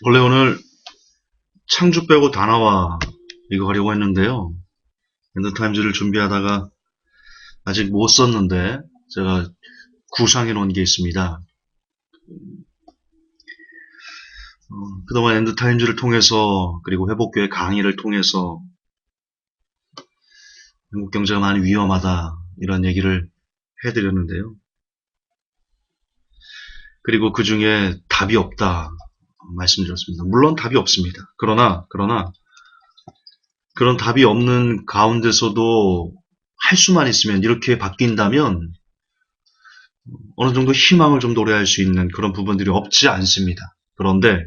원래 오늘 창주 빼고 다 나와 이거 하려고 했는데요. 엔드타임즈를 준비하다가 아직 못 썼는데 제가 구상해 놓은 게 있습니다. 그동안 엔드타임즈를 통해서 그리고 회복교회 강의를 통해서 한국 경제가 많이 위험하다 이런 얘기를 해드렸는데요. 그리고 그 중에 답이 없다 말씀드렸습니다. 물론 답이 없습니다. 그러나 그런 답이 없는 가운데서도 할 수만 있으면 이렇게 바뀐다면 어느 정도 희망을 좀 노래할 수 있는 그런 부분들이 없지 않습니다. 그런데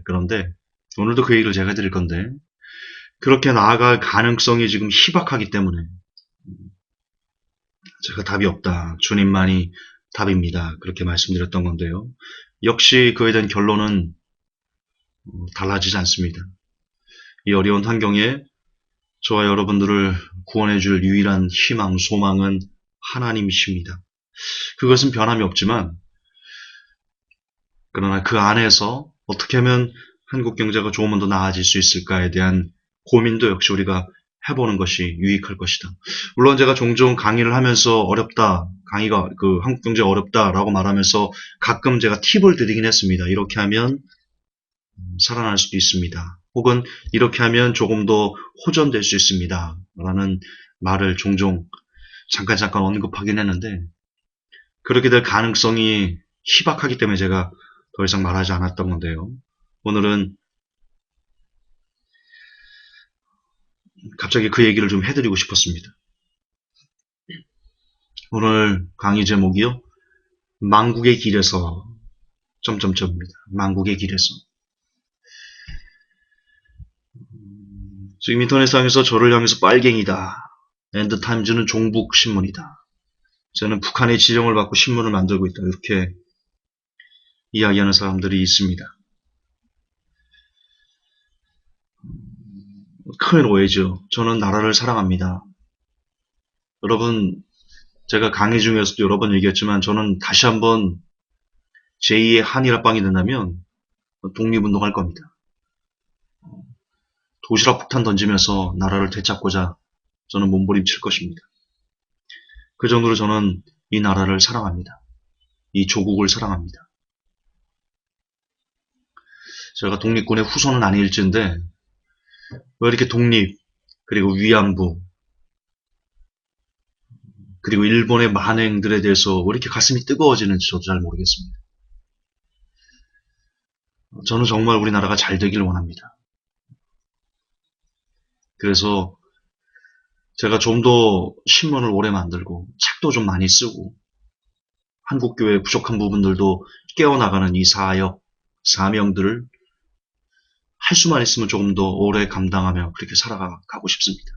오늘도 그 얘기를 제가 해드릴 건데 그렇게 나아갈 가능성이 지금 희박하기 때문에 제가 답이 없다. 주님만이 답입니다. 그렇게 말씀드렸던 건데요. 역시 그에 대한 결론은 달라지지 않습니다. 이 어려운 환경에 저와 여러분들을 구원해 줄 유일한 희망, 소망은 하나님이십니다. 그것은 변함이 없지만 그러나 그 안에서 어떻게 하면 한국 경제가 조금은 더 나아질 수 있을까에 대한 고민도 역시 우리가 해보는 것이 유익할 것이다. 물론 제가 종종 강의를 하면서 어렵다, 강의가 한국 경제가 어렵다라고 말하면서 가끔 제가 팁을 드리긴 했습니다. 이렇게 하면 살아날 수도 있습니다. 혹은 이렇게 하면 조금 더 호전될 수 있습니다. 라는 말을 종종 잠깐 언급하긴 했는데 그렇게 될 가능성이 희박하기 때문에 제가 더 이상 말하지 않았던 건데요. 오늘은 갑자기 그 얘기를 좀 해드리고 싶었습니다. 오늘 강의 제목이요. 망국의 길에서 점점점입니다. 망국의 길에서. 지금 인터넷상에서 저를 향해서 빨갱이다. 엔드타임즈는 종북신문이다. 저는 북한의 지령을 받고 신문을 만들고 있다. 이렇게 이야기하는 사람들이 있습니다. 큰 오해죠. 저는 나라를 사랑합니다. 여러분, 제가 강의 중에서도 여러 번 얘기했지만 저는 다시 한번 제2의 한일 합방이 된다면 독립운동할 겁니다. 도시락 폭탄 던지면서 나라를 되찾고자 저는 몸부림칠 것입니다. 그 정도로 저는 이 나라를 사랑합니다. 이 조국을 사랑합니다. 제가 독립군의 후손은 아닐진데 왜 이렇게 독립, 그리고 위안부, 그리고 일본의 만행들에 대해서 왜 이렇게 가슴이 뜨거워지는지 저도 잘 모르겠습니다. 저는 정말 우리나라가 잘 되길 원합니다. 그래서 제가 좀 더 신문을 오래 만들고 책도 좀 많이 쓰고 한국교회 부족한 부분들도 깨어나가는 이 사역, 사명들을 할 수만 있으면 조금 더 오래 감당하며 그렇게 살아가고 싶습니다.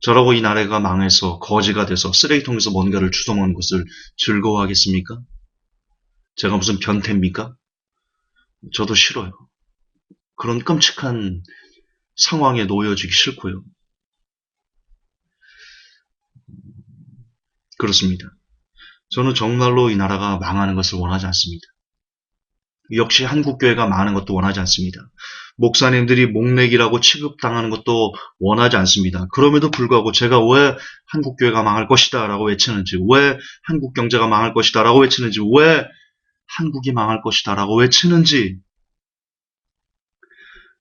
저라고 이 나라가 망해서 거지가 돼서 쓰레기통에서 뭔가를 주워먹는 것을 즐거워하겠습니까? 제가 무슨 변태입니까? 저도 싫어요. 그런 끔찍한 상황에 놓여지기 싫고요. 그렇습니다. 저는 정말로 이 나라가 망하는 것을 원하지 않습니다. 역시 한국교회가 망하는 것도 원하지 않습니다. 목사님들이 목내기라고 취급당하는 것도 원하지 않습니다. 그럼에도 불구하고 제가 왜 한국교회가 망할 것이다 라고 외치는지, 왜 한국경제가 망할 것이다 라고 외치는지, 왜 한국이 망할 것이다 라고 외치는지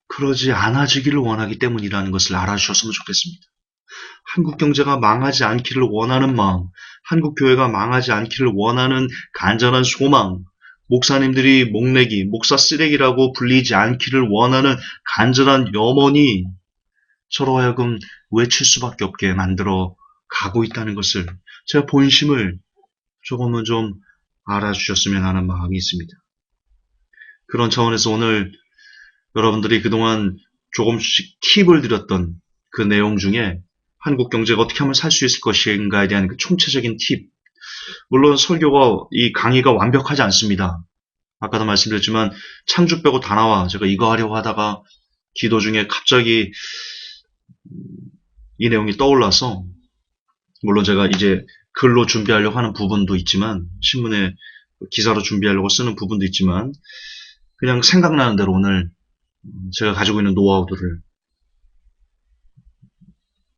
그러지 않아지기를 원하기 때문이라는 것을 알아주셨으면 좋겠습니다. 한국경제가 망하지 않기를 원하는 마음, 한국교회가 망하지 않기를 원하는 간절한 소망, 목사님들이 목내기, 목사 쓰레기라고 불리지 않기를 원하는 간절한 염원이 저로 하여금 외칠 수밖에 없게 만들어 가고 있다는 것을 제가 본심을 조금은 좀 알아주셨으면 하는 마음이 있습니다. 그런 차원에서 오늘 여러분들이 그동안 조금씩 팁을 드렸던 그 내용 중에 한국 경제가 어떻게 하면 살 수 있을 것인가에 대한 그 총체적인 팁. 물론 설교가, 이 강의가 완벽하지 않습니다. 아까도 말씀드렸지만 창주 빼고 다 나와. 제가 이거 하려고 하다가 기도 중에 갑자기 이 내용이 떠올라서 물론 제가 이제 글로 준비하려고 하는 부분도 있지만 신문에 기사로 준비하려고 쓰는 부분도 있지만 그냥 생각나는 대로 오늘 제가 가지고 있는 노하우들을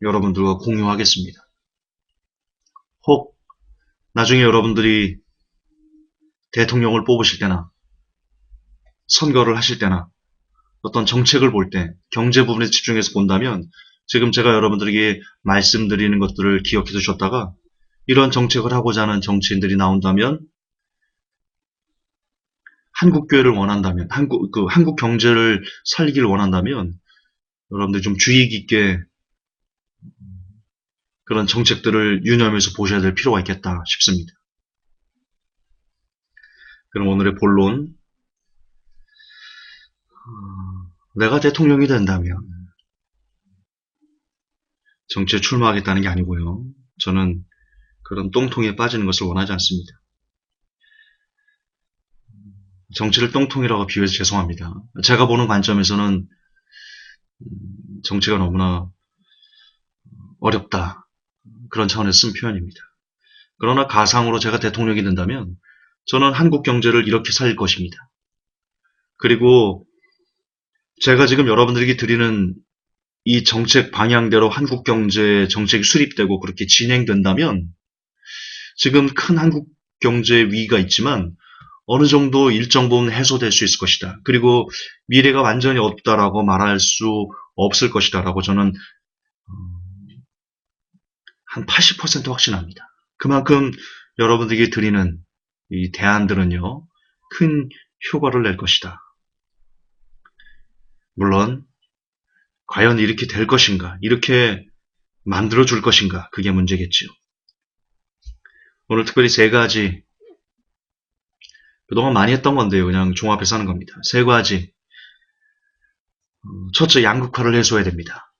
여러분들과 공유하겠습니다. 혹 나중에 여러분들이 대통령을 뽑으실 때나 선거를 하실 때나 어떤 정책을 볼 때 경제 부분에 집중해서 본다면 지금 제가 여러분들에게 말씀드리는 것들을 기억해 두셨다가 이런 정책을 하고자 하는 정치인들이 나온다면 한국 교회를 원한다면 한국 경제를 살리기를 원한다면 여러분들이 좀 주의 깊게 그런 정책들을 유념해서 보셔야 될 필요가 있겠다 싶습니다. 그럼 오늘의 본론, 내가 대통령이 된다면 정치에 출마하겠다는 게 아니고요. 저는 그런 똥통에 빠지는 것을 원하지 않습니다. 정치를 똥통이라고 비유해서 죄송합니다. 제가 보는 관점에서는 정치가 너무나 어렵다. 그런 차원에서 쓴 표현입니다. 그러나 가상으로 제가 대통령이 된다면 저는 한국 경제를 이렇게 살릴 것입니다. 그리고 제가 지금 여러분들에게 드리는 이 정책 방향대로 한국 경제 정책이 수립되고 그렇게 진행된다면 지금 큰 한국 경제 위기가 있지만 어느 정도 일정 부분 해소될 수 있을 것이다. 그리고 미래가 완전히 없다라고 말할 수 없을 것이다라고 저는 한 80% 확신합니다. 그만큼 여러분들에게 드리는 이 대안들은요, 큰 효과를 낼 것이다. 물론 과연 이렇게 될 것인가, 이렇게 만들어줄 것인가, 그게 문제겠지요. 오늘 특별히 세 가지, 그동안 많이 했던 건데요. 그냥 종합해서 하는 겁니다. 세 가지. 첫째, 양극화를 해소해야 됩니다.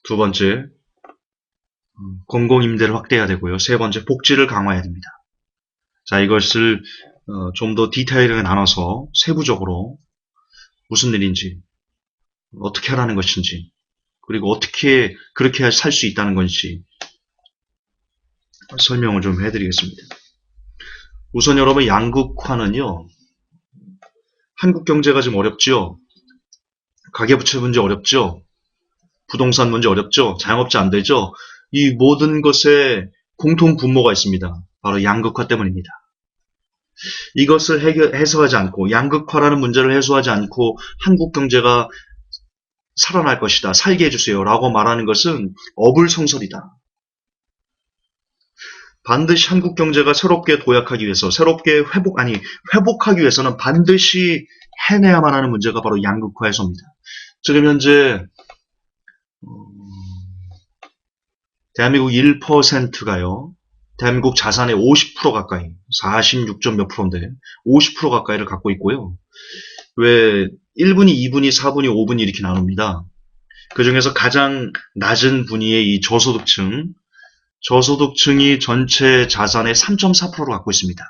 두 번째, 공공임대를 확대해야 되고요. 세 번째, 복지를 강화해야 됩니다. 자, 이것을 좀 더 디테일하게 나눠서 세부적으로 무슨 일인지, 어떻게 하라는 것인지, 그리고 어떻게 그렇게 살 수 있다는 건지 설명을 좀 해드리겠습니다. 우선 여러분, 양극화는요, 한국 경제가 좀 어렵죠? 가계부채 문제 어렵죠? 부동산 문제 어렵죠? 자영업자 안 되죠? 이 모든 것에 공통 분모가 있습니다. 바로 양극화 때문입니다. 이것을 해소하지 않고, 양극화라는 문제를 해소하지 않고 한국 경제가 살아날 것이다, 살게 해주세요 라고 말하는 것은 어불성설이다. 반드시 한국 경제가 새롭게 도약하기 위해서, 새롭게 회복하기 위해서는 반드시 해내야만 하는 문제가 바로 양극화 해소입니다. 지금 현재 대한민국 1%가요. 대한민국 자산의 50% 가까이, 46점 몇 프로인데 50% 가까이를 갖고 있고요. 왜 1분위, 2분위, 4분위, 5분위 이렇게 나눕니다. 그 중에서 가장 낮은 분위의 이 저소득층이 전체 자산의 3.4%를 갖고 있습니다.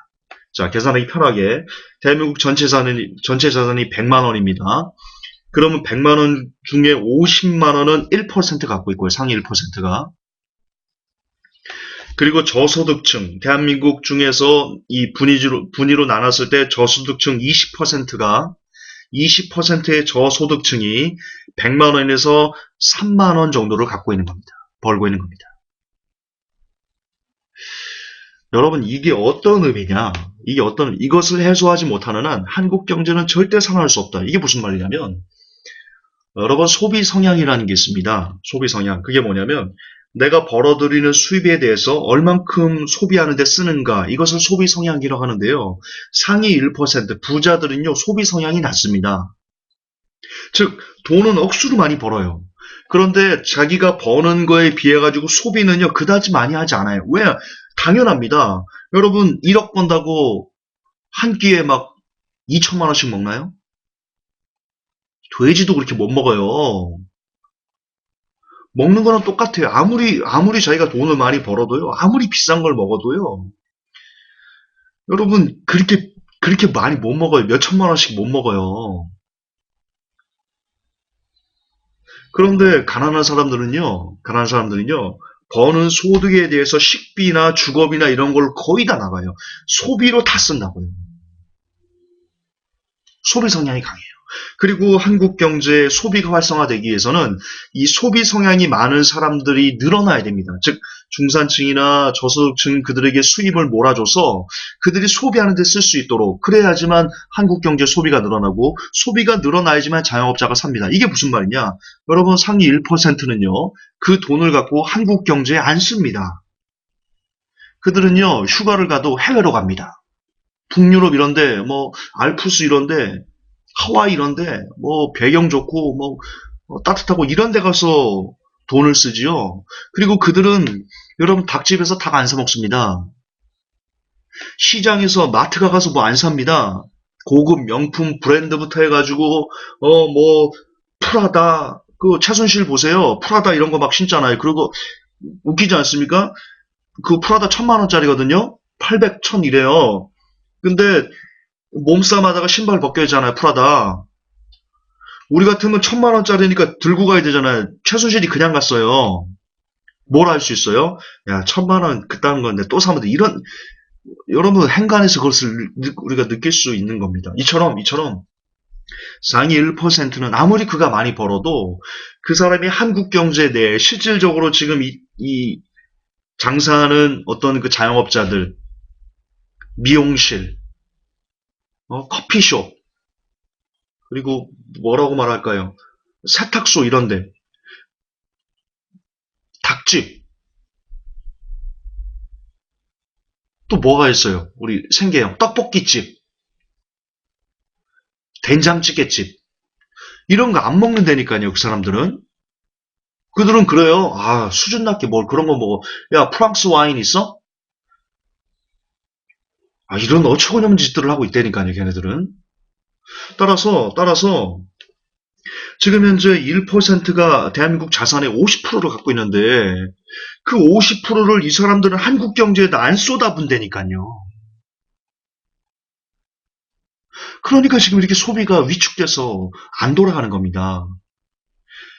자, 계산하기 편하게 대한민국 전체 자산이 100만 원입니다. 그러면 100만 원 중에 50만 원은 1% 갖고 있고요. 상위 1%가. 그리고 저소득층, 대한민국 중에서 이 분위로 나눴을 때 저소득층 20%의 저소득층이 100만 원에서 3만 원 정도를 갖고 있는 겁니다. 벌고 있는 겁니다. 여러분, 이게 어떤 의미냐? 이것을 해소하지 못하는 한 한국 경제는 절대 살아날 수 없다. 이게 무슨 말이냐면, 여러분, 소비 성향이라는 게 있습니다. 소비 성향. 그게 뭐냐면, 내가 벌어들이는 수입에 대해서 얼만큼 소비하는 데 쓰는가, 이것을 소비 성향이라고 하는데요. 상위 1%, 부자들은요, 소비 성향이 낮습니다. 즉, 돈은 억수로 많이 벌어요. 그런데 자기가 버는 거에 비해 가지고 소비는요, 그다지 많이 하지 않아요. 왜? 당연합니다. 여러분, 1억 번다고 한 끼에 막 2천만 원씩 먹나요? 돼지도 그렇게 못 먹어요. 먹는 거랑 똑같아요. 아무리 자기가 돈을 많이 벌어도요, 아무리 비싼 걸 먹어도요, 여러분, 그렇게 많이 못 먹어요. 몇 천만 원씩 못 먹어요. 그런데 가난한 사람들은요, 버는 소득에 대해서 식비나 주거비나 이런 걸 거의 다 나가요. 소비로 다 쓴다고요. 소비 성향이 강해요. 그리고 한국 경제의 소비가 활성화되기 위해서는 이 소비 성향이 많은 사람들이 늘어나야 됩니다. 즉 중산층이나 저소득층 그들에게 수입을 몰아줘서 그들이 소비하는 데 쓸 수 있도록 그래야지만 한국 경제 소비가 늘어나고 소비가 늘어나야지만 자영업자가 삽니다. 이게 무슨 말이냐? 여러분 상위 1%는요. 그 돈을 갖고 한국 경제에 안 씁니다. 그들은요. 휴가를 가도 해외로 갑니다. 북유럽 이런데 뭐 알프스 이런데 하와이 이런데 뭐 배경 좋고 뭐 따뜻하고 이런 데 가서 돈을 쓰지요. 그리고 그들은 여러분 닭집에서 닭 안 사 먹습니다. 시장에서 마트가 가서 뭐 안 삽니다. 고급 명품 브랜드부터 해가지고 뭐 프라다 그 최순실 보세요. 프라다 이런 거 막 신잖아요. 그리고 웃기지 않습니까? 그 프라다 1000만 원짜리거든요. 800, 1000 이래요. 근데 몸싸움하다가 신발 벗겨야잖아요. 프라다. 우리 같으면 1000만 원짜리니까 들고 가야 되잖아요. 최순실이 그냥 갔어요. 뭘 할 수 있어요? 야, 1000만 원 그딴 건데 또 사면 돼. 이런 여러분 행간에서 그것을 우리가 느낄 수 있는 겁니다. 이처럼 상위 1%는 아무리 그가 많이 벌어도 그 사람이 한국 경제 내에 실질적으로 지금 이 장사하는 어떤 그 자영업자들, 미용실, 커피숍, 그리고 뭐라고 말할까요? 세탁소 이런데, 닭집, 또 뭐가 있어요? 우리 생계형, 떡볶이집, 된장찌개집, 이런 거 안 먹는다니까요, 그 사람들은. 그들은 그래요. 아, 수준 낮게 뭘 그런 거 먹어. 야, 프랑스 와인 있어? 아, 이런 어처구니없는 짓들을 하고 있다니까요, 걔네들은. 따라서 지금 현재 1%가 대한민국 자산의 50%를 갖고 있는데 그 50%를 이 사람들은 한국 경제에다 안 쏟아분다니까요. 그러니까 지금 이렇게 소비가 위축돼서 안 돌아가는 겁니다.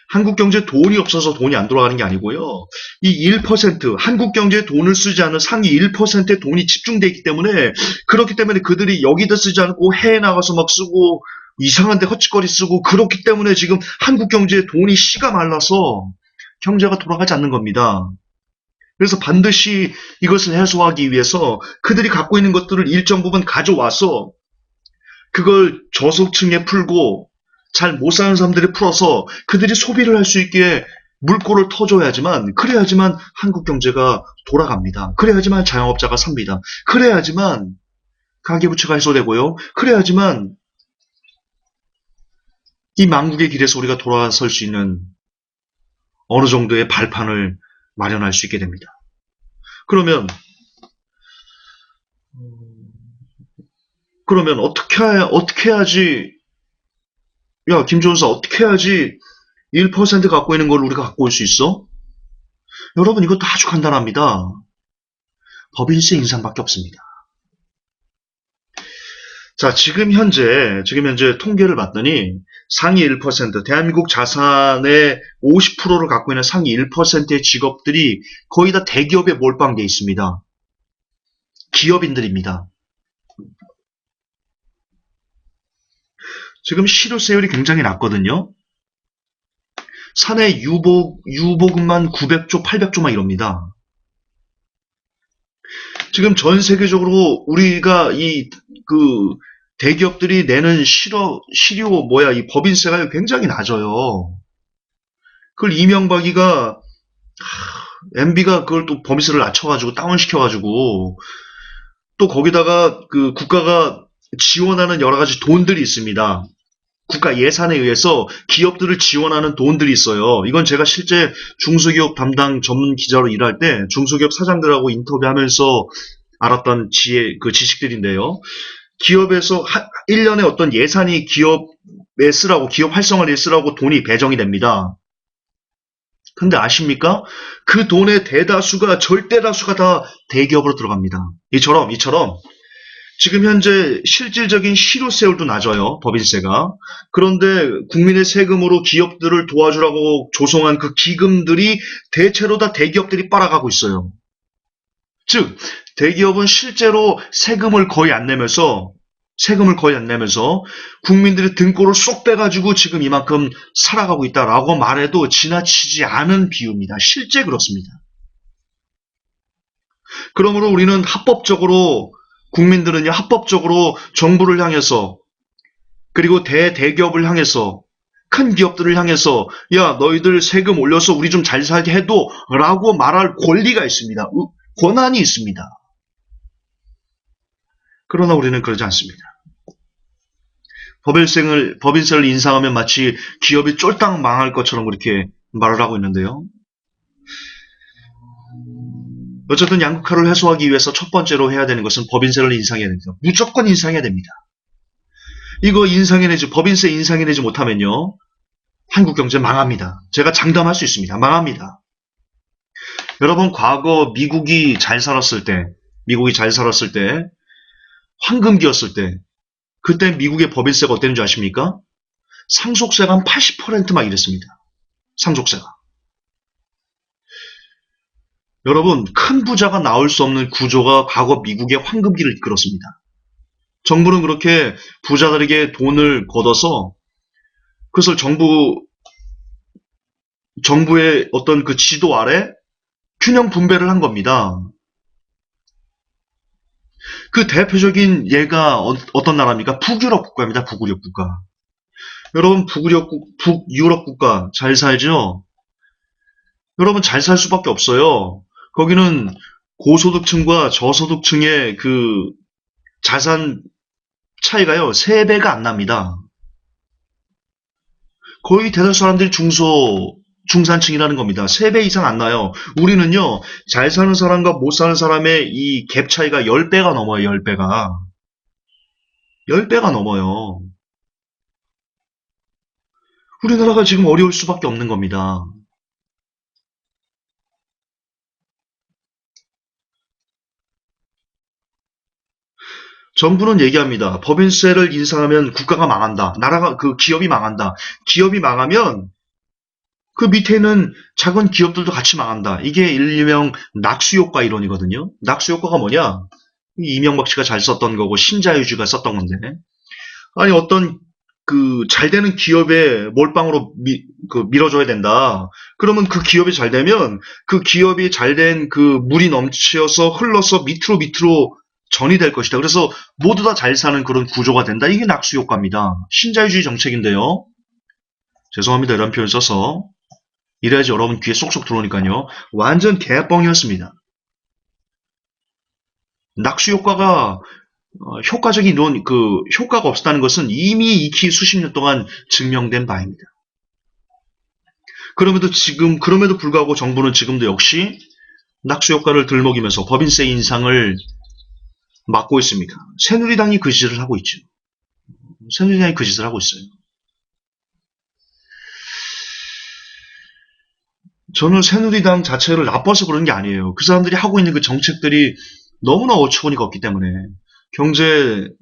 한국 경제에 돈이 없어서 돈이 안 돌아가는 게 아니고요. 이 1%, 한국 경제에 돈을 쓰지 않은 상위 1%의 돈이 집중되어 있기 때문에 그렇기 때문에 그들이 여기다 쓰지 않고 해외 나가서 막 쓰고 이상한 데 헛짓거리 쓰고 그렇기 때문에 지금 한국 경제에 돈이 씨가 말라서 경제가 돌아가지 않는 겁니다. 그래서 반드시 이것을 해소하기 위해서 그들이 갖고 있는 것들을 일정 부분 가져와서 그걸 저소득층에 풀고 잘 못 사는 사람들이 풀어서 그들이 소비를 할 수 있게 물꼬를 터줘야지만 그래야지만 한국 경제가 돌아갑니다. 그래야지만 자영업자가 삽니다. 그래야지만 가계부채가 해소되고요. 그래야지만 이 망국의 길에서 우리가 돌아설 수 있는 어느 정도의 발판을 마련할 수 있게 됩니다. 그러면 어떻게 해야지 야 김조은사 어떻게 해야지 1% 갖고 있는 걸 우리가 갖고 올 수 있어? 여러분 이것도 아주 간단합니다. 법인세 인상밖에 없습니다. 자, 지금 현재 통계를 봤더니 상위 1%, 대한민국 자산의 50%를 갖고 있는 상위 1%의 직업들이 거의 다 대기업에 몰빵되어 있습니다. 기업인들입니다. 지금 실효세율이 굉장히 낮거든요. 사내 유보금만 900조, 800조만 이럽니다. 지금 전 세계적으로 우리가 대기업들이 내는 이 법인세가 굉장히 낮아요. 그걸 이명박이가 MB가 그걸 또 법인세를 낮춰가지고 다운시켜가지고 또 거기다가 그 국가가 지원하는 여러 가지 돈들이 있습니다. 국가 예산에 의해서 기업들을 지원하는 돈들이 있어요. 이건 제가 실제 중소기업 담당 전문 기자로 일할 때 중소기업 사장들하고 인터뷰하면서 알았던 지식들인데요. 기업에서 1년에 어떤 예산이 기업에 쓰라고, 기업 활성화에 쓰라고 돈이 배정이 됩니다. 근데 아십니까? 그 돈의 절대다수가 다 대기업으로 들어갑니다. 이처럼 지금 현재 실질적인 실효세율도 낮아요. 법인세가. 그런데 국민의 세금으로 기업들을 도와주라고 조성한 그 기금들이 대체로 다 대기업들이 빨아가고 있어요. 즉 대기업은 실제로 세금을 거의 안 내면서 세금을 거의 안 내면서 국민들의 등골을 쏙 빼가지고 지금 이만큼 살아가고 있다라고 말해도 지나치지 않은 비유입니다. 실제 그렇습니다. 그러므로 우리는 국민들은요, 합법적으로 정부를 향해서, 그리고 대기업을 향해서, 큰 기업들을 향해서, 야, 너희들 세금 올려서 우리 좀 잘 살게 해도, 라고 말할 권리가 있습니다. 권한이 있습니다. 그러나 우리는 그러지 않습니다. 법인세를 인상하면 마치 기업이 쫄딱 망할 것처럼 그렇게 말을 하고 있는데요. 어쨌든 양극화를 해소하기 위해서 첫 번째로 해야 되는 것은 법인세를 인상해야 됩니다. 무조건 인상해야 됩니다. 이거 법인세 인상해내지 못하면요, 한국 경제 망합니다. 제가 장담할 수 있습니다. 망합니다. 여러분, 과거 미국이 잘 살았을 때, 황금기였을 때, 그때 미국의 법인세가 어땠는지 아십니까? 상속세가 한 80% 막 이랬습니다. 상속세가. 여러분, 큰 부자가 나올 수 없는 구조가 과거 미국의 황금기를 이끌었습니다. 정부는 그렇게 부자들에게 돈을 걷어서 그것을 정부의 어떤 그 지도 아래 균형 분배를 한 겁니다. 그 대표적인 예가 어떤 나라입니까? 북유럽 국가입니다. 북유럽 국가. 여러분, 북유럽 국가 잘 살죠? 여러분, 잘 살 수밖에 없어요. 거기는 고소득층과 저소득층의 그 자산 차이가요, 3배가 안 납니다. 거의 대다수 사람들이 중산층이라는 겁니다. 3배 이상 안 나요. 우리는요, 잘 사는 사람과 못 사는 사람의 이 갭 차이가 10배가 넘어요, 10배가. 10배가 넘어요. 우리나라가 지금 어려울 수밖에 없는 겁니다. 정부는 얘기합니다. 법인세를 인상하면 국가가 망한다. 기업이 망한다. 기업이 망하면 그 밑에 있는 작은 기업들도 같이 망한다. 이게 일명 낙수효과 이론이거든요. 낙수효과가 뭐냐? 이명박 씨가 잘 썼던 거고 신자유주의가 썼던 건데. 아니, 어떤 잘 되는 기업에 몰빵으로 밀어줘야 된다. 그러면 그 기업이 잘 되면 그 기업이 잘 된 그 물이 넘쳐서 흘러서 밑으로 전이 될 것이다. 그래서 모두 다 잘 사는 그런 구조가 된다. 이게 낙수효과입니다. 신자유주의 정책인데요. 죄송합니다. 이런 표현 써서. 이래야지 여러분 귀에 쏙쏙 들어오니까요. 완전 개뻥이었습니다. 낙수효과가 효과적인 효과가 없었다는 것은 이미 익히 수십 년 동안 증명된 바입니다. 그럼에도 불구하고 정부는 지금도 역시 낙수효과를 들먹이면서 법인세 인상을 막고 있습니다. 새누리당이 그 짓을 하고 있죠. 새누리당이 그 짓을 하고 있어요. 저는 새누리당 자체를 나빠서 그런 게 아니에요. 그 사람들이 하고 있는 그 정책들이 너무나 어처구니가 없기 때문에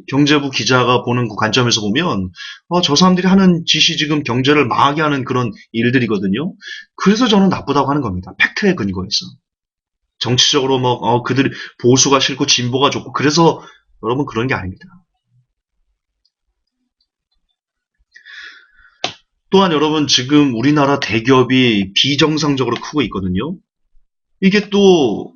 경제부 기자가 보는 그 관점에서 보면 저 사람들이 하는 짓이 지금 경제를 망하게 하는 그런 일들이거든요. 그래서 저는 나쁘다고 하는 겁니다. 팩트에 근거해서. 정치적으로 그들이 보수가 싫고 진보가 좋고 그래서 여러분 그런 게 아닙니다. 또한 여러분 지금 우리나라 대기업이 비정상적으로 크고 있거든요. 이게 또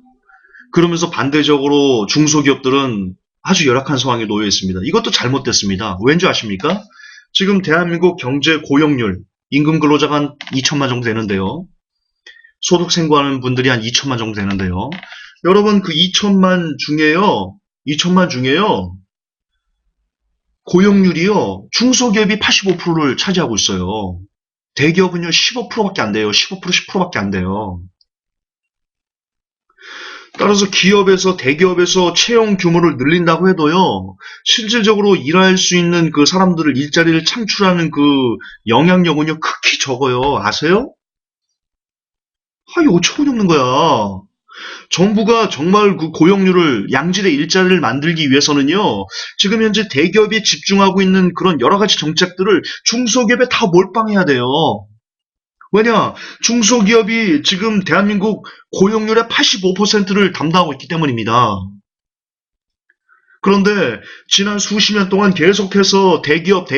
그러면서 반대적으로 중소기업들은 아주 열악한 상황에 놓여 있습니다. 이것도 잘못됐습니다. 왠지 아십니까? 지금 대한민국 경제 고용률, 임금 근로자가 한 2천만 정도 되는데요. 소득 생고하는 분들이 한 2천만 정도 되는데요. 여러분 그 2천만 중에요. 고용률이요. 중소기업이 85%를 차지하고 있어요. 대기업은요 15%밖에 안 돼요. 15%, 10%밖에 안 돼요. 따라서 대기업에서 채용 규모를 늘린다고 해도요, 실질적으로 일할 수 있는 그 사람들을, 일자리를 창출하는 그 영향력은요, 극히 적어요. 아세요? 이거 어처구니없는 거야. 정부가 정말 그 고용률을, 양질의 일자리를 만들기 위해서는요, 지금 현재 대기업에 집중하고 있는 그런 여러 가지 정책들을 중소기업에 다 몰빵해야 돼요. 왜냐? 중소기업이 지금 대한민국 고용률의 85%를 담당하고 있기 때문입니다. 그런데 지난 수십 년 동안 계속해서 대기업,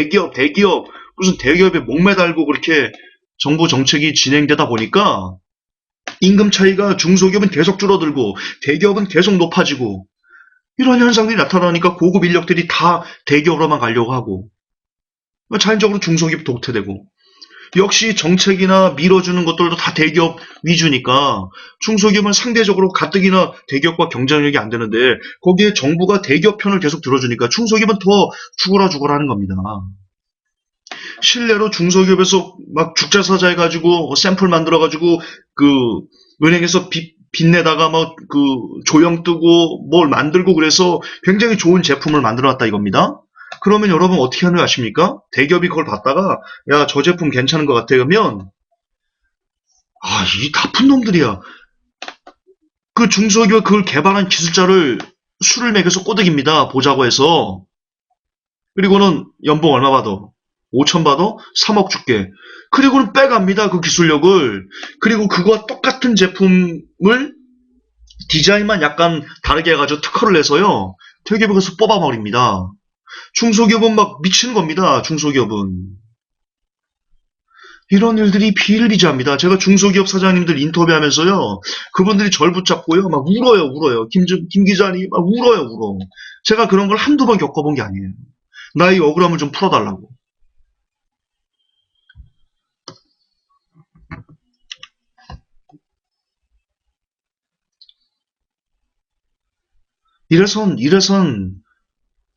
무슨 대기업에 목매달고 그렇게 정부 정책이 진행되다 보니까 임금 차이가 중소기업은 계속 줄어들고 대기업은 계속 높아지고 이런 현상들이 나타나니까 고급 인력들이 다 대기업으로만 가려고 하고 자연적으로 중소기업 도태되고 역시 정책이나 밀어주는 것들도 다 대기업 위주니까 중소기업은 상대적으로 가뜩이나 대기업과 경쟁력이 안 되는데 거기에 정부가 대기업 편을 계속 들어주니까 중소기업은 더 죽어라 하는 겁니다. 실내로 중소기업에서 막 죽자사자 해가지고 샘플 만들어가지고 그 은행에서 빚내다가 막 그 조형 뜨고 뭘 만들고 그래서 굉장히 좋은 제품을 만들어놨다 이겁니다. 그러면 여러분 어떻게 하는 거 아십니까? 대기업이 그걸 봤다가 야, 저 제품 괜찮은 것 같아 그러면 이 나쁜 놈들이야. 그 중소기업 그걸 개발한 기술자를 술을 먹여서 꼬드깁니다. 보자고 해서. 그리고는 연봉 얼마 받아? 5천 받아? 3억 줄게. 그리고는 빼갑니다. 그 기술력을. 그리고 그거와 똑같은 제품을 디자인만 약간 다르게 해가지고 특허를 내서요. 대기업에 가서 뽑아버립니다. 중소기업은 막 미치는 겁니다. 중소기업은. 이런 일들이 비일비재합니다. 제가 중소기업 사장님들 인터뷰하면서요. 그분들이 절 붙잡고요. 막 울어요. 김 기자님 막 울어. 제가 그런 걸 한두 번 겪어본 게 아니에요. 나의 억울함을 좀 풀어달라고. 이래선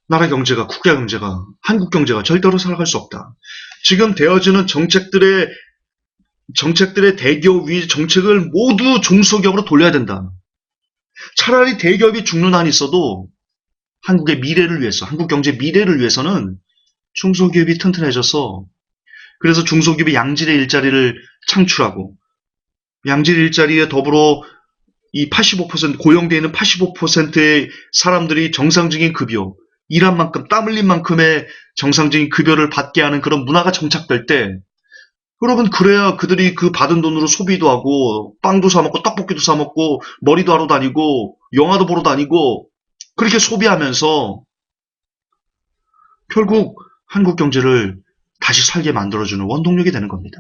나라 경제가, 국가 경제가, 한국 경제가 절대로 살아갈 수 없다. 지금 되어지는 정책들의 대기업 위 정책을 모두 중소기업으로 돌려야 된다. 차라리 대기업이 죽는 한이 있어도 한국의 미래를 위해서, 한국 경제 미래를 위해서는 중소기업이 튼튼해져서 그래서 중소기업이 양질의 일자리를 창출하고 양질의 일자리에 더불어 이 85% 고용되어 있는 85%의 사람들이 정상적인 급여, 일한 만큼 땀 흘린 만큼의 정상적인 급여를 받게 하는 그런 문화가 정착될 때 여러분 그래야 그들이 그 받은 돈으로 소비도 하고 빵도 사 먹고 떡볶이도 사 먹고 머리도 하러 다니고 영화도 보러 다니고 그렇게 소비하면서 결국 한국 경제를 다시 살게 만들어주는 원동력이 되는 겁니다.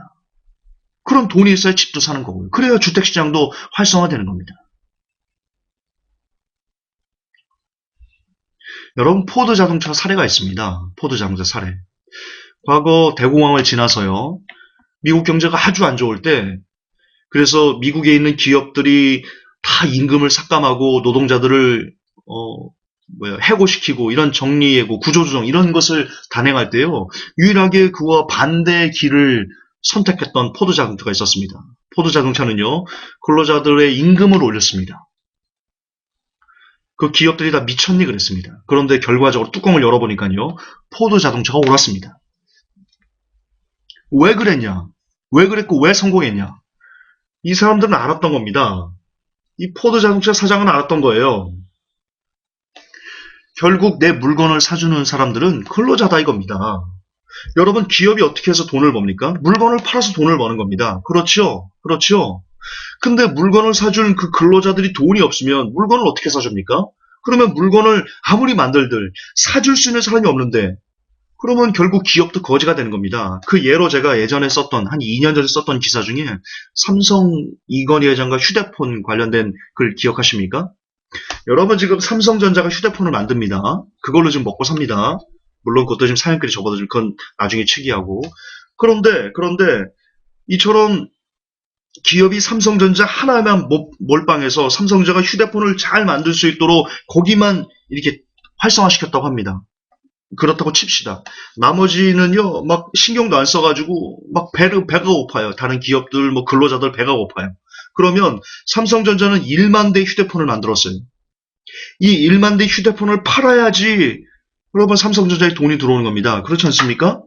그럼 돈이 있어야 집도 사는 거고요. 그래야 주택시장도 활성화되는 겁니다. 여러분 포드 자동차 사례가 있습니다. 포드 자동차 사례. 과거 대공황을 지나서요. 미국 경제가 아주 안 좋을 때 그래서 미국에 있는 기업들이 다 임금을 삭감하고 노동자들을 해고시키고 이런 정리해고 구조조정 이런 것을 단행할 때요. 유일하게 그와 반대의 길을 선택했던 포드 자동차가 있었습니다. 포드 자동차는요. 근로자들의 임금을 올렸습니다. 그 기업들이 다 미쳤니 그랬습니다. 그런데 결과적으로 뚜껑을 열어보니까요. 포드 자동차가 옳았습니다. 왜 그랬냐? 왜 그랬고 왜 성공했냐? 이 사람들은 알았던 겁니다. 이 포드 자동차 사장은 알았던 거예요. 결국 내 물건을 사주는 사람들은 근로자다 이겁니다. 여러분 기업이 어떻게 해서 돈을 법니까? 물건을 팔아서 돈을 버는 겁니다. 그렇죠? 근데 물건을 사줄 그 근로자들이 돈이 없으면 물건을 어떻게 사줍니까? 그러면 물건을 아무리 만들들 사줄 수 있는 사람이 없는데 그러면 결국 기업도 거지가 되는 겁니다. 그 예로 제가 예전에 썼던 한 2년 전에 썼던 기사 중에 삼성 이건희 회장과 휴대폰 관련된 글 기억하십니까? 여러분 지금 삼성전자가 휴대폰을 만듭니다. 그걸로 지금 먹고 삽니다. 물론 그것도 지금 사연글이 접어도 그건 나중에 측이하고 그런데 이처럼 기업이 삼성전자 하나만 몰빵해서 삼성전자가 휴대폰을 잘 만들 수 있도록 거기만 이렇게 활성화시켰다고 합니다. 그렇다고 칩시다. 나머지는요, 막 신경도 안 써가지고 막 배가 고파요. 다른 기업들, 뭐 근로자들 배가 고파요. 그러면 삼성전자는 1만 대 휴대폰을 만들었어요. 이 1만 대 휴대폰을 팔아야지 여러분 삼성전자에 돈이 들어오는 겁니다. 그렇지 않습니까?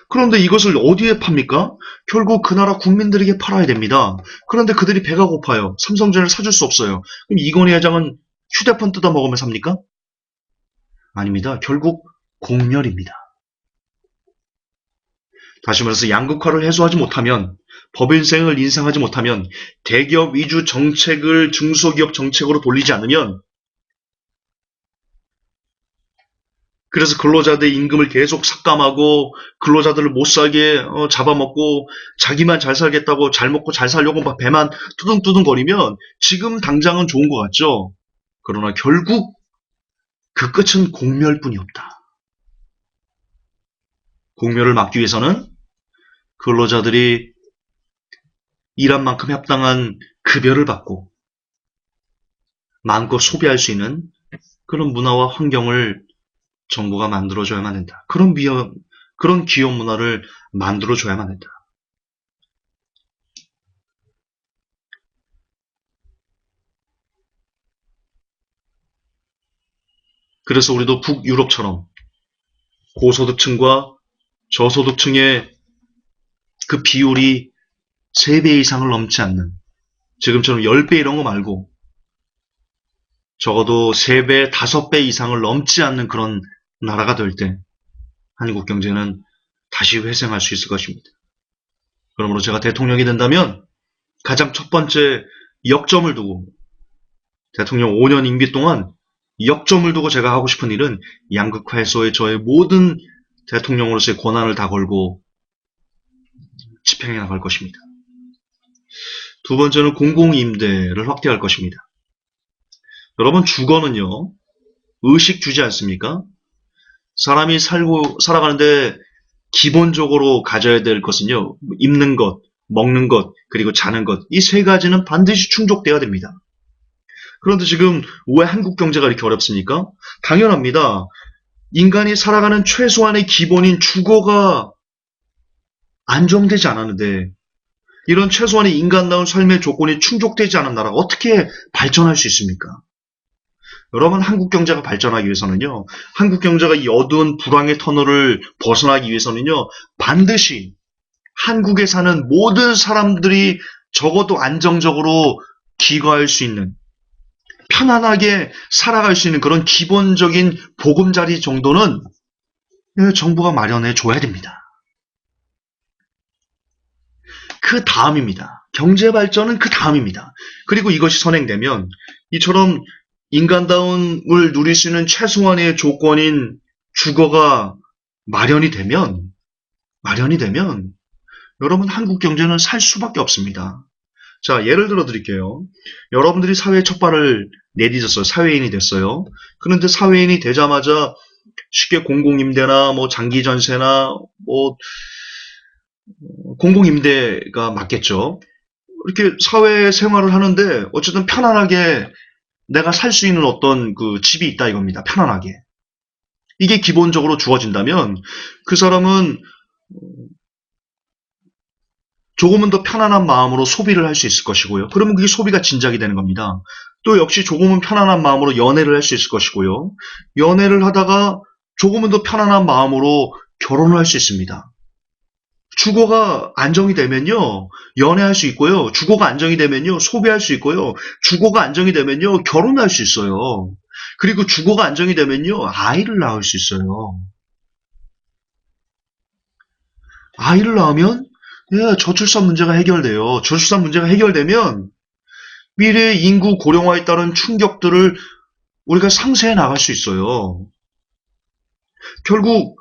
그런데 이것을 어디에 팝니까? 결국 그 나라 국민들에게 팔아야 됩니다. 그런데 그들이 배가 고파요. 삼성전자를 사줄 수 없어요. 그럼 이건희 회장은 휴대폰 뜯어 먹으면 삽니까? 아닙니다. 결국 공멸입니다. 다시 말해서 양극화를 해소하지 못하면 법인세를 인상하지 못하면 대기업 위주 정책을 중소기업 정책으로 돌리지 않으면 그래서 근로자들의 임금을 계속 삭감하고 근로자들을 못 살게 잡아먹고 자기만 잘 살겠다고 잘 먹고 잘 살려고 막 배만 투둥투둥거리면 지금 당장은 좋은 것 같죠. 그러나 결국 그 끝은 공멸뿐이 없다. 공멸을 막기 위해서는 근로자들이 일한 만큼 합당한 급여를 받고 마음껏 소비할 수 있는 그런 문화와 환경을 정부가 만들어줘야만 된다. 그런 기업 문화를 만들어줘야만 된다. 그래서 우리도 북유럽처럼 고소득층과 저소득층의 그 비율이 3배 이상을 넘지 않는, 지금처럼 10배 이런 거 말고 적어도 3배, 5배 이상을 넘지 않는 그런 나라가 될 때 한국 경제는 다시 회생할 수 있을 것입니다. 그러므로 제가 대통령이 된다면 가장 첫 번째 역점을 두고, 대통령 5년 임기 동안 역점을 두고 제가 하고 싶은 일은 양극화해소에 저의 모든 대통령으로서의 권한을 다 걸고 집행해 나갈 것입니다. 두 번째는 공공임대를 확대할 것입니다. 여러분, 주거는요, 의식 주지 않습니까? 사람이 살아가는데 기본적으로 가져야 될 것은요, 입는 것, 먹는 것, 그리고 자는 것, 이 3가지는 반드시 충족돼야 됩니다. 그런데 지금 왜 한국 경제가 이렇게 어렵습니까? 당연합니다. 인간이 살아가는 최소한의 기본인 주거가 안정되지 않았는데, 이런 최소한의 인간다운 삶의 조건이 충족되지 않은 나라가 어떻게 발전할 수 있습니까? 여러분, 한국 경제가 발전하기 위해서는요, 한국 경제가 이 어두운 불황의 터널을 벗어나기 위해서는요, 반드시 한국에 사는 모든 사람들이 적어도 안정적으로 기거할 수 있는, 편안하게 살아갈 수 있는 그런 기본적인 보금자리 정도는 정부가 마련해 줘야 됩니다. 그 다음입니다. 경제 발전은 그 다음입니다. 그리고 이것이 선행되면 이처럼 인간다움을 누릴 수 있는 최소한의 조건인 주거가 마련이 되면 여러분, 한국 경제는 살 수밖에 없습니다. 자, 예를 들어 드릴게요. 여러분들이 사회에 첫 발을 내디뎠어요. 사회인이 됐어요. 그런데 사회인이 되자마자 쉽게 공공임대나 뭐 장기전세나 뭐 공공임대가 맞겠죠. 이렇게 사회 생활을 하는데 어쨌든 편안하게 내가 살 수 있는 어떤 그 집이 있다 이겁니다. 편안하게. 이게 기본적으로 주어진다면 그 사람은 조금은 더 편안한 마음으로 소비를 할 수 있을 것이고요. 그러면 그게 소비가 진작이 되는 겁니다. 또 역시 조금은 편안한 마음으로 연애를 할 수 있을 것이고요. 연애를 하다가 조금은 더 편안한 마음으로 결혼을 할 수 있습니다. 주거가 안정이 되면요, 연애할 수 있고요. 주거가 안정이 되면요, 소비할 수 있고요. 주거가 안정이 되면요, 결혼할 수 있어요. 그리고 주거가 안정이 되면요, 아이를 낳을 수 있어요. 아이를 낳으면 저출산 문제가 해결돼요. 저출산 문제가 해결되면 미래의 인구 고령화에 따른 충격들을 우리가 상쇄해 나갈 수 있어요. 결국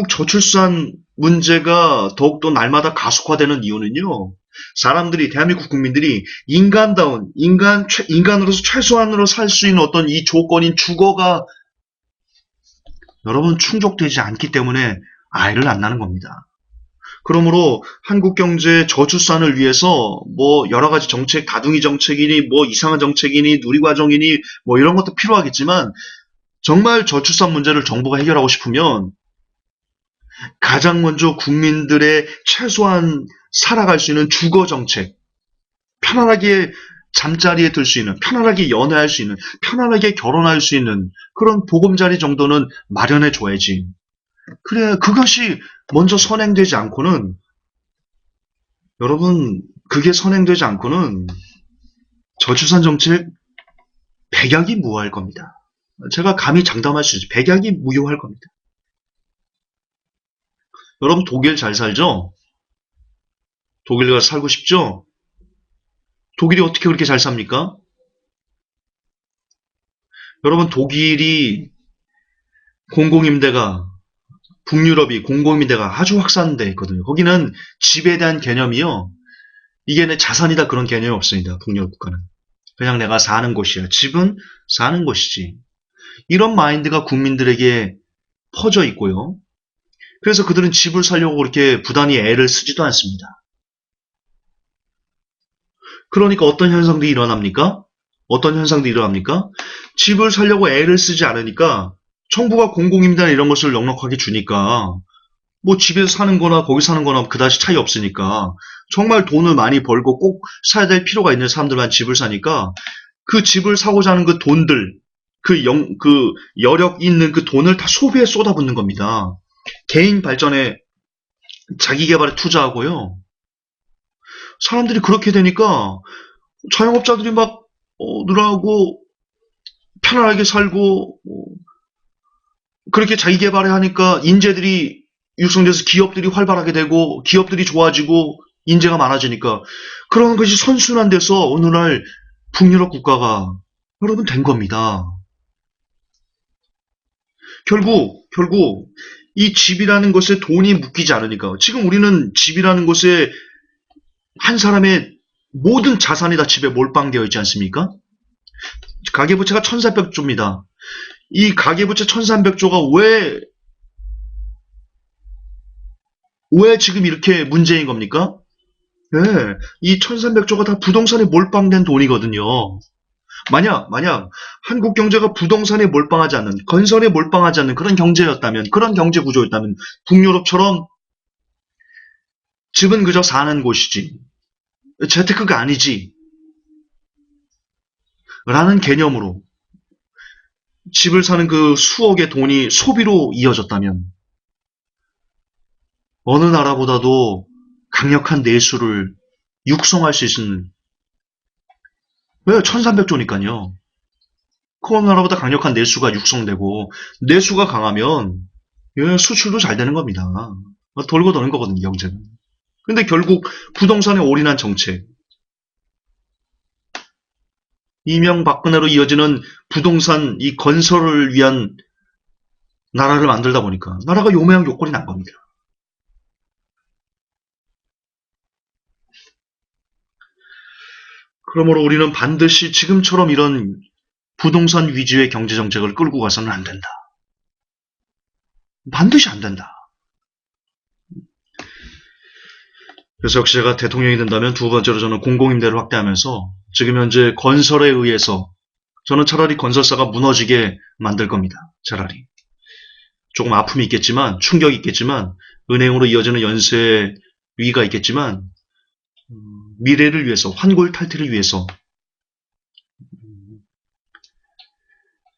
저출산 문제가 더욱더 날마다 가속화되는 이유는요. 사람들이, 대한민국 국민들이 인간으로서 최소한으로 살 수 있는 어떤 이 조건인 주거가 여러분 충족되지 않기 때문에 아이를 안 낳는 겁니다. 그러므로 한국 경제 저출산을 위해서 뭐 여러 가지 정책, 다둥이 정책이니 뭐 이상한 정책이니 누리과정이니 뭐 이런 것도 필요하겠지만 정말 저출산 문제를 정부가 해결하고 싶으면 가장 먼저 국민들의 최소한 살아갈 수 있는 주거 정책, 편안하게 잠자리에 들 수 있는, 편안하게 연애할 수 있는, 편안하게 결혼할 수 있는 그런 보금자리 정도는 마련해 줘야지. 그래, 그것이 먼저 선행되지 않고는, 여러분, 그게 선행되지 않고는 저출산 정책 백약이 무효할 겁니다. 제가 감히 장담할 수 있죠. 백약이 무효할 겁니다. 여러분, 독일 잘 살죠? 독일 가서 살고 싶죠? 독일이 어떻게 그렇게 잘 삽니까? 여러분, 독일이 공공임대가 북유럽이 공공임대가 아주 확산돼 있거든요. 거기는 집에 대한 개념이요. 이게 내 자산이다 그런 개념이 없습니다. 북유럽 국가는. 그냥 내가 사는 곳이야. 집은 사는 곳이지. 이런 마인드가 국민들에게 퍼져 있고요. 그래서 그들은 집을 사려고 그렇게 부단히 애를 쓰지도 않습니다. 그러니까 어떤 현상들이 일어납니까? 어떤 현상들이 일어납니까? 집을 사려고 애를 쓰지 않으니까 정부가 공공임대나 이런 것을 넉넉하게 주니까 뭐 집에서 사는 거나 거기 사는 거나 그다지 차이 없으니까 정말 돈을 많이 벌고 꼭 사야 될 필요가 있는 사람들만 집을 사니까 그 집을 사고자 하는 그 돈들, 그 여력 있는 그 돈을 다 소비에 쏟아붓는 겁니다. 개인 발전에 자기 개발에 투자하고요. 사람들이 그렇게 되니까 자영업자들이 막 늘어나고 편안하게 살고 그렇게 자기 개발을 하니까 인재들이 육성돼서 기업들이 활발하게 되고 기업들이 좋아지고 인재가 많아지니까 그런 것이 선순환돼서 오늘날 북유럽 국가가 여러분 된 겁니다. 결국 이 집이라는 것에 돈이 묶이지 않으니까 지금 우리는 집이라는 것에 한 사람의 모든 자산이 다 집에 몰빵되어 있지 않습니까? 가계부채가 1300조입니다. 이 가계부채 1300조가 왜 지금 이렇게 문제인 겁니까? 네, 이 1300조가 다 부동산에 몰빵된 돈이거든요. 만약 한국 경제가 부동산에 몰빵하지 않는, 건설에 몰빵하지 않는 그런 경제였다면, 그런 경제 구조였다면 북유럽처럼 집은 그저 사는 곳이지, 재테크가 아니지 라는 개념으로 집을 사는 그 수억의 돈이 소비로 이어졌다면 어느 나라보다도 강력한 내수를 육성할 수 있는, 왜 1300조니까요. 그 어느 나라보다 강력한 내수가 육성되고 내수가 강하면 수출도 잘 되는 겁니다. 돌고 도는 거거든요, 경제는. 근데 결국 부동산에 올인한 정책, 이명박근혜로 이어지는 부동산 이 건설을 위한 나라를 만들다 보니까 나라가 요매한 요건이 난 겁니다. 그러므로 우리는 반드시 지금처럼 이런 부동산 위주의 경제 정책을 끌고 가서는 안 된다. 반드시 안 된다. 그래서 역시 제가 대통령이 된다면 두 번째로 저는 공공임대를 확대하면서 지금 현재 건설에 의해서 저는 차라리 건설사가 무너지게 만들 겁니다. 차라리. 조금 아픔이 있겠지만, 충격이 있겠지만, 은행으로 이어지는 연쇄 위기가 있겠지만, 미래를 위해서, 환골 탈퇴를 위해서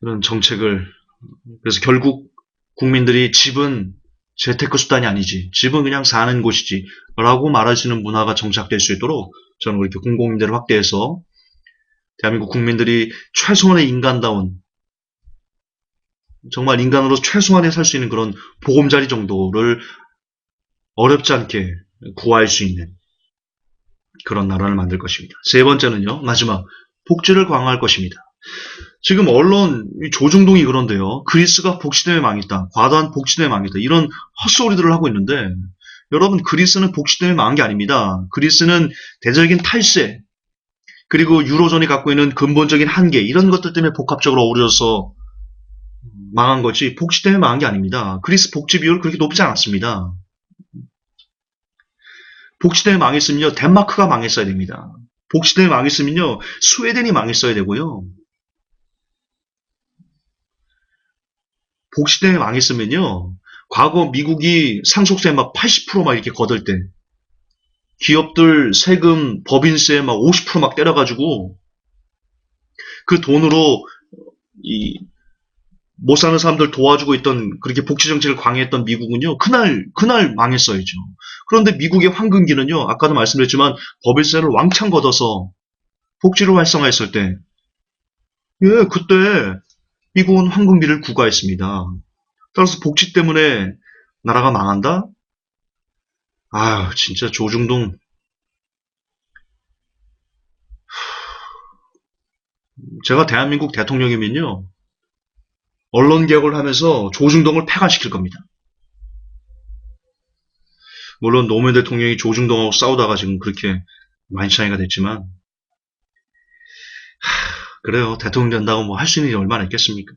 그런 정책을, 그래서 결국 국민들이 집은 재테크 수단이 아니지, 집은 그냥 사는 곳이지 라고 말하시는 문화가 정착될 수 있도록 저는 그렇게 공공임대를 확대해서 대한민국 국민들이 최소한의 인간다운, 정말 인간으로 최소한의 살 수 있는 그런 보금자리 정도를 어렵지 않게 구할 수 있는 그런 나라를 만들 것입니다. 세 번째는요, 마지막, 복지를 강화할 것입니다. 지금 언론 조중동이 그런데요. 그리스가 복지 때문에 망했다. 과도한 복지 때문에 망했다. 이런 헛소리들을 하고 있는데 여러분, 그리스는 복지 때문에 망한 게 아닙니다. 그리스는 대적인 탈세, 그리고 유로존이 갖고 있는 근본적인 한계, 이런 것들 때문에 복합적으로 어우러져서 망한 거지 복지 때문에 망한 게 아닙니다. 그리스 복지 비율 그렇게 높지 않았습니다. 복지 때문에 망했으면요, 덴마크가 망했어야 됩니다. 복지 때문에 망했으면요, 스웨덴이 망했어야 되고요. 복지 때문에 망했으면요, 과거 미국이 상속세 막 80%막 이렇게 거둘 때 기업들 세금, 법인세 막 50%막 때려가지고 그 돈으로 이 못 사는 사람들 도와주고 있던, 그렇게 복지 정책을 강행했던 미국은요, 그날 망했어야죠. 그런데 미국의 황금기는요, 아까도 말씀드렸지만 법인세를 왕창 걷어서 복지를 활성화했을 때, 그때 미국은 황금기를 구가했습니다. 따라서 복지 때문에 나라가 망한다? 아, 진짜 조중동, 제가 대한민국 대통령이면요, 언론 개혁을 하면서 조중동을 폐간시킬 겁니다. 물론 노무현 대통령이 조중동하고 싸우다가 지금 그렇게 만신창이가 됐지만, 그래요. 대통령 된다고 뭐 할 수 있는 일이 얼마나 있겠습니까?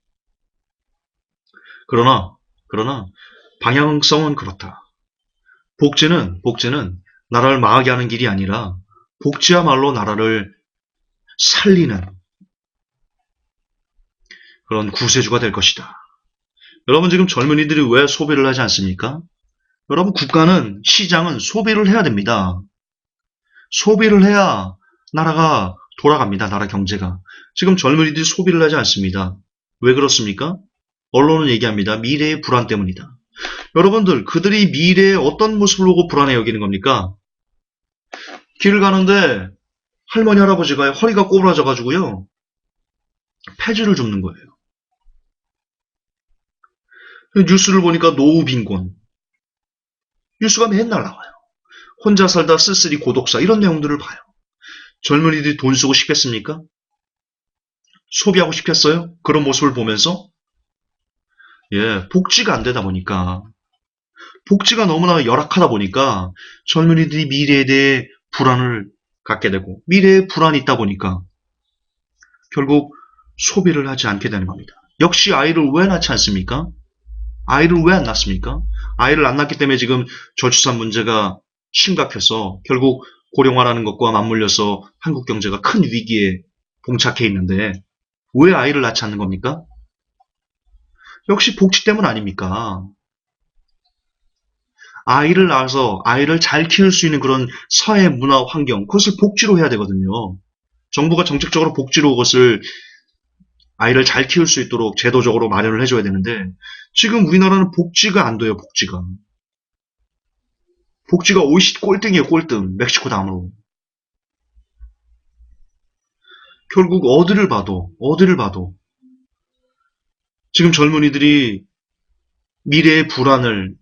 그러나 방향성은 그렇다. 복지는 나라를 망하게 하는 길이 아니라 복지야말로 나라를 살리는 그런 구세주가 될 것이다. 여러분 지금 젊은이들이 왜 소비를 하지 않습니까? 여러분 국가는 시장은 소비를 해야 됩니다. 소비를 해야 나라가 돌아갑니다. 나라 경제가. 지금 젊은이들이 소비를 하지 않습니다. 왜 그렇습니까? 언론은 얘기합니다. 미래의 불안 때문이다. 여러분들 그들이 미래의 어떤 모습을 보고 불안해 여기는 겁니까? 길을 가는데 할머니 할아버지가 허리가 꼬부라져 가지고요. 폐지를 줍는 거예요. 뉴스를 보니까 노후 빈곤. 뉴스가 맨날 나와요. 혼자 살다 쓸쓸히 고독사 이런 내용들을 봐요. 젊은이들이 돈 쓰고 싶겠습니까? 소비하고 싶겠어요? 그런 모습을 보면서 복지가 안 되다 보니까 복지가 너무나 열악하다 보니까 젊은이들이 미래에 대해 불안을 갖게 되고 미래에 불안이 있다 보니까 결국 소비를 하지 않게 되는 겁니다. 역시 아이를 왜 낳지 않습니까? 아이를 왜 안 낳습니까? 아이를 안 낳기 때문에 지금 저출산 문제가 심각해서 결국 고령화라는 것과 맞물려서 한국 경제가 큰 위기에 봉착해 있는데 왜 아이를 낳지 않는 겁니까? 역시 복지 때문 아닙니까? 아이를 낳아서 아이를 잘 키울 수 있는 그런 사회 문화 환경 그것을 복지로 해야 되거든요. 정부가 정책적으로 복지로 그것을 아이를 잘 키울 수 있도록 제도적으로 마련을 해줘야 되는데 지금 우리나라는 복지가 안 돼요. 복지가 OECD 꼴등이에요. 꼴등. 멕시코 다음으로. 결국 어디를 봐도 지금 젊은이들이 미래의 불안을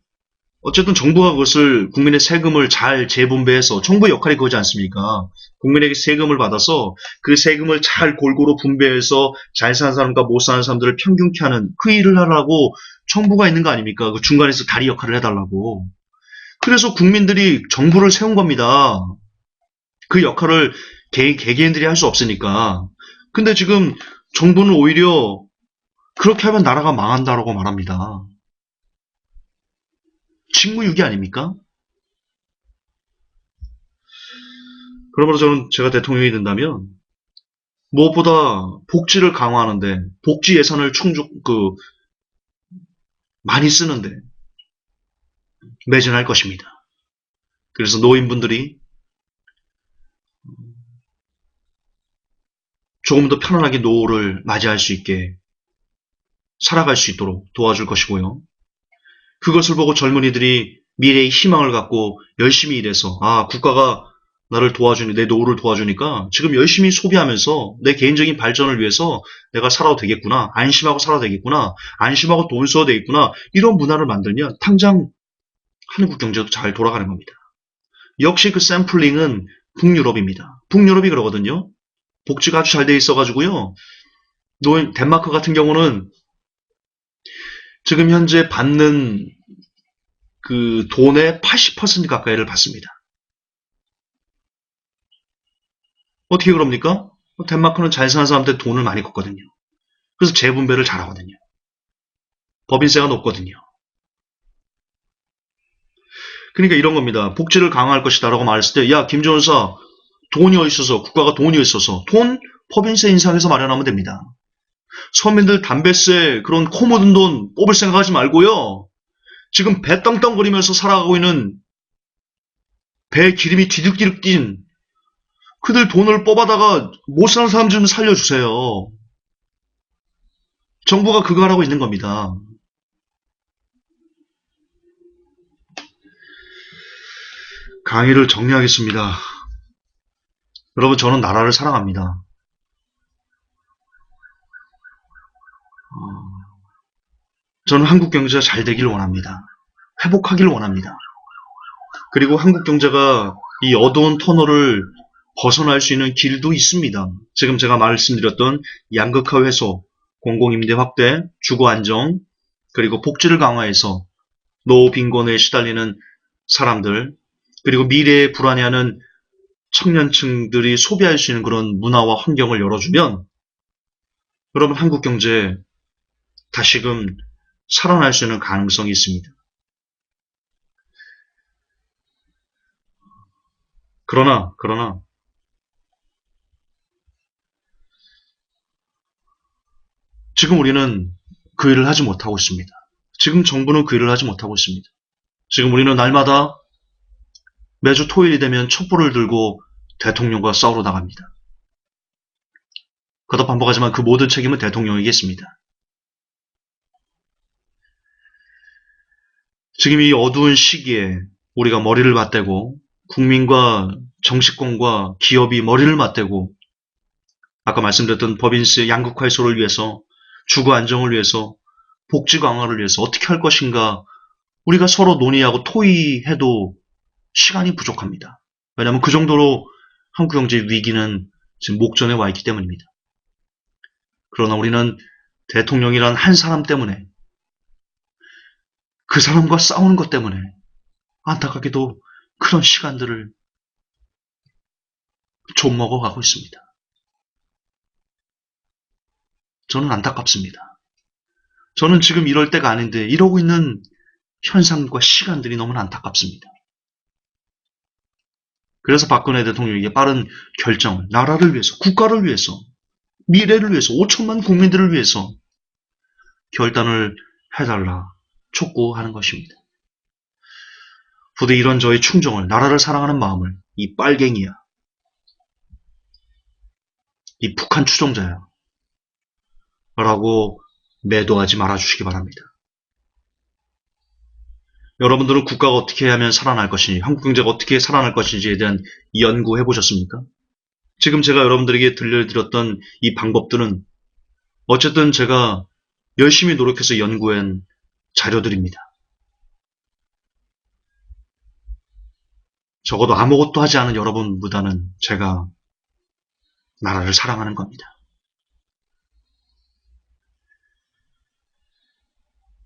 어쨌든 정부가 그것을 국민의 세금을 잘 재분배해서 정부의 역할이 그거지 않습니까? 국민에게 세금을 받아서 그 세금을 잘 골고루 분배해서 잘 사는 사람과 못 사는 사람들을 평균케 하는 그 일을 하라고 정부가 있는 거 아닙니까? 그 중간에서 다리 역할을 해달라고. 그래서 국민들이 정부를 세운 겁니다. 그 역할을 개개인들이 할 수 없으니까. 근데 지금 정부는 오히려 그렇게 하면 나라가 망한다라고 말합니다. 직무유기 아닙니까? 그러므로 저는 제가 대통령이 된다면 무엇보다 복지를 강화하는데 복지 예산을 많이 쓰는데 매진할 것입니다. 그래서 노인분들이 조금 더 편안하게 노후를 맞이할 수 있게 살아갈 수 있도록 도와줄 것이고요. 그것을 보고 젊은이들이 미래의 희망을 갖고 열심히 일해서 국가가 나를 도와주니 내 노후를 도와주니까 지금 열심히 소비하면서 내 개인적인 발전을 위해서 내가 살아도 되겠구나. 안심하고 살아도 되겠구나. 안심하고 돈 써도 되겠구나. 이런 문화를 만들면 당장 한국 경제도 잘 돌아가는 겁니다. 역시 그 샘플링은 북유럽입니다. 북유럽이 그러거든요. 복지가 아주 잘 돼 있어가지고요. 덴마크 같은 경우는 지금 현재 받는 그 돈의 80% 가까이를 받습니다. 어떻게 그럽니까? 덴마크는 잘 사는 사람한테 돈을 많이 걷거든요. 그래서 재분배를 잘하거든요. 법인세가 높거든요. 그러니까 이런 겁니다. 복지를 강화할 것이다 라고 말했을 때 김 전사 돈이 어딨어서 국가가 돈이 어딨어서 돈 법인세 인상해서 마련하면 됩니다. 서민들 담배세 그런 코 묻은 돈 뽑을 생각하지 말고요. 지금 배 땅땅거리면서 살아가고 있는 배에 기름이 뒤득뒤득 뛴 그들 돈을 뽑아다가 못 사는 사람 좀 살려주세요. 정부가 그거 하라고 있는 겁니다. 강의를 정리하겠습니다. 여러분 저는 나라를 사랑합니다. 저는 한국 경제가 잘 되길 원합니다. 회복하길 원합니다. 그리고 한국 경제가 이 어두운 터널을 벗어날 수 있는 길도 있습니다. 지금 제가 말씀드렸던 양극화 해소, 공공임대 확대, 주거 안정, 그리고 복지를 강화해서 노후 빈곤에 시달리는 사람들, 그리고 미래에 불안해하는 청년층들이 소비할 수 있는 그런 문화와 환경을 열어주면 여러분 한국 경제 다시금 살아날 수 있는 가능성이 있습니다. 그러나 지금 우리는 그 일을 하지 못하고 있습니다. 지금 정부는 그 일을 하지 못하고 있습니다. 지금 우리는 날마다 매주 토요일이 되면 촛불을 들고 대통령과 싸우러 나갑니다. 거듭 반복하지만 그 모든 책임은 대통령이겠습니다. 지금 이 어두운 시기에 우리가 머리를 맞대고 국민과 정치권과 기업이 머리를 맞대고 아까 말씀드렸던 법인세 양극화 해소를 위해서 주거 안정을 위해서 복지 강화를 위해서 어떻게 할 것인가 우리가 서로 논의하고 토의해도 시간이 부족합니다. 왜냐하면 그 정도로 한국 경제 위기는 지금 목전에 와 있기 때문입니다. 그러나 우리는 대통령이란 한 사람 때문에 그 사람과 싸우는 것 때문에 안타깝게도 그런 시간들을 좀 먹어가고 있습니다. 저는 안타깝습니다. 저는 지금 이럴 때가 아닌데 이러고 있는 현상과 시간들이 너무나 안타깝습니다. 그래서 박근혜 대통령에게 빠른 결정을 나라를 위해서, 국가를 위해서, 미래를 위해서, 5천만 국민들을 위해서 결단을 해달라 촉구하는 것입니다. 부디 이런 저의 충정을, 나라를 사랑하는 마음을 이 빨갱이야, 이 북한 추종자야 라고 매도하지 말아주시기 바랍니다. 여러분들은 국가가 어떻게 하면 살아날 것인지, 한국 경제가 어떻게 살아날 것인지에 대한 연구해 보셨습니까? 지금 제가 여러분들에게 들려드렸던 이 방법들은 어쨌든 제가 열심히 노력해서 연구한 자료들입니다. 적어도 아무것도 하지 않은 여러분보다는 제가 나라를 사랑하는 겁니다.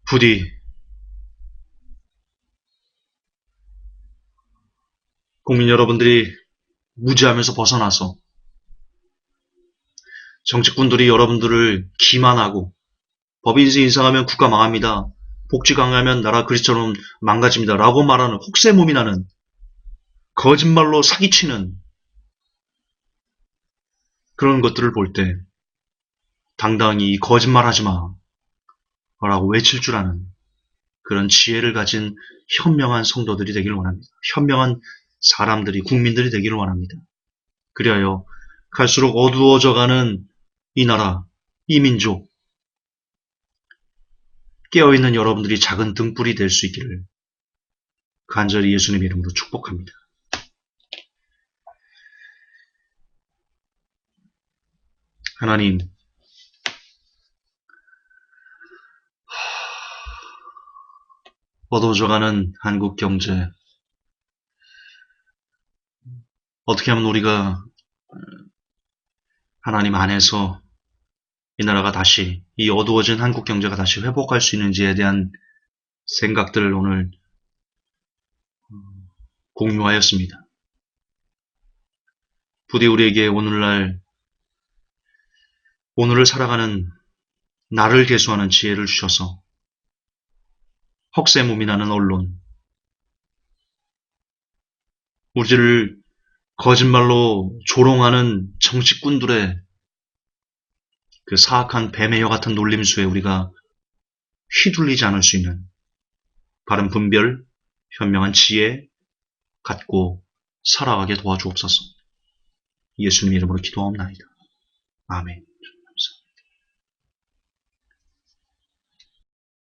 부디 국민 여러분들이 무지하면서 벗어나서 정치꾼들이 여러분들을 기만하고 법인세 인상하면 국가 망합니다. 복지 강화하면 나라 그리스처럼 망가집니다. 라고 말하는 혹세무민하는 거짓말로 사기치는 그런 것들을 볼 때 당당히 거짓말하지 마 라고 외칠 줄 아는 그런 지혜를 가진 현명한 성도들이 되기를 원합니다. 현명한 사람들이 국민들이 되기를 원합니다. 그리하여 갈수록 어두워져가는 이 나라, 이 민족 깨어있는 여러분들이 작은 등불이 될 수 있기를 간절히 예수님 이름으로 축복합니다. 하나님, 어두워져가는 한국 경제, 어떻게 하면 우리가 하나님 안에서 이 나라가 다시, 이 어두워진 한국 경제가 다시 회복할 수 있는지에 대한 생각들을 오늘 공유하였습니다. 부디 우리에게 오늘을 살아가는 나를 계수하는 지혜를 주셔서 헉세무민하는 언론, 우리를 거짓말로 조롱하는 정치꾼들의 그 사악한 뱀의 같은 놀림수에 우리가 휘둘리지 않을 수 있는 바른 분별, 현명한 지혜 갖고 살아가게 도와주옵소서. 예수님 이름으로 기도하옵나이다. 아멘.